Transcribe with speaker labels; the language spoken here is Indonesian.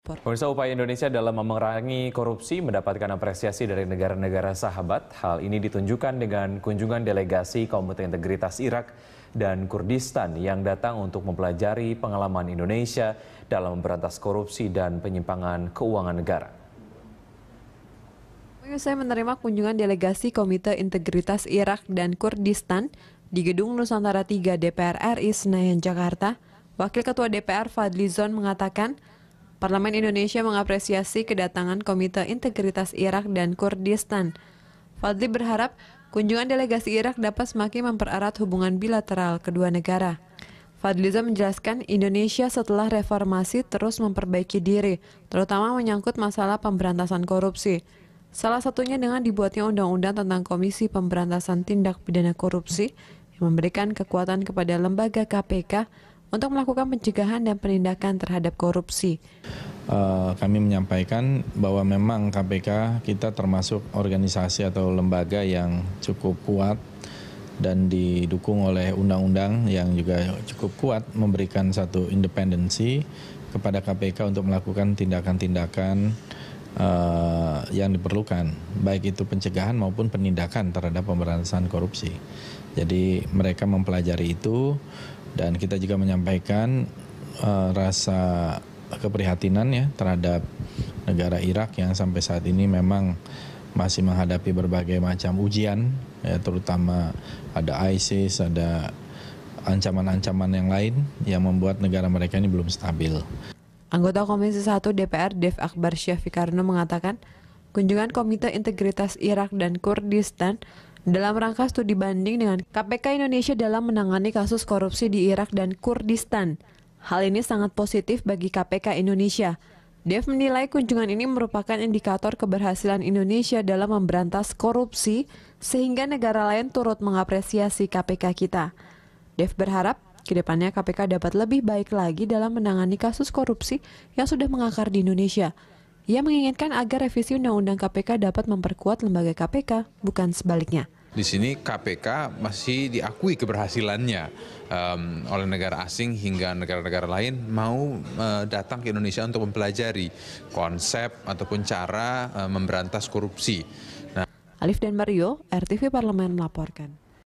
Speaker 1: Pemirsa, upaya Indonesia dalam memerangi korupsi mendapatkan apresiasi dari negara-negara sahabat. Hal ini ditunjukkan dengan kunjungan delegasi Komite Integritas Irak dan Kurdistan yang datang untuk mempelajari pengalaman Indonesia dalam memberantas korupsi dan penyimpangan keuangan negara.
Speaker 2: Saya menerima kunjungan delegasi Komite Integritas Irak dan Kurdistan di Gedung Nusantara 3 DPR RI Senayan, Jakarta. Wakil Ketua DPR Fadli Zon mengatakan, Parlemen Indonesia mengapresiasi kedatangan Komite Integritas Irak dan Kurdistan. Fadli berharap kunjungan delegasi Irak dapat semakin mempererat hubungan bilateral kedua negara. Fadli Zon menjelaskan Indonesia setelah reformasi terus memperbaiki diri, terutama menyangkut masalah pemberantasan korupsi. Salah satunya dengan dibuatnya undang-undang tentang Komisi Pemberantasan Tindak Pidana Korupsi yang memberikan kekuatan kepada lembaga KPK untuk melakukan pencegahan dan penindakan terhadap korupsi.
Speaker 3: Kami menyampaikan bahwa memang KPK kita termasuk organisasi atau lembaga yang cukup kuat dan didukung oleh undang-undang yang juga cukup kuat memberikan satu independensi kepada KPK untuk melakukan tindakan-tindakan yang diperlukan, baik itu pencegahan maupun penindakan terhadap pemberantasan korupsi. Jadi mereka mempelajari itu. Dan kita juga menyampaikan rasa keprihatinan ya terhadap negara Irak yang sampai saat ini memang masih menghadapi berbagai macam ujian, ya, terutama ada ISIS, ada ancaman-ancaman yang lain yang membuat negara mereka ini belum stabil.
Speaker 2: Anggota Komisi 1 DPR Dev Akbar Syafikarno mengatakan, kunjungan Komite Integritas Irak dan Kurdistan dalam rangka studi banding dengan KPK Indonesia dalam menangani kasus korupsi di Irak dan Kurdistan. Hal ini sangat positif bagi KPK Indonesia. Dev menilai kunjungan ini merupakan indikator keberhasilan Indonesia dalam memberantas korupsi sehingga negara lain turut mengapresiasi KPK kita. Dev berharap kedepannya KPK dapat lebih baik lagi dalam menangani kasus korupsi yang sudah mengakar di Indonesia. Ia menginginkan agar revisi Undang-Undang KPK dapat memperkuat lembaga KPK, bukan sebaliknya.
Speaker 4: Di sini KPK masih diakui keberhasilannya oleh negara asing hingga negara-negara lain mau datang ke Indonesia untuk mempelajari konsep ataupun cara memberantas korupsi.
Speaker 2: Alif dan Mario, RTV Parlemen melaporkan.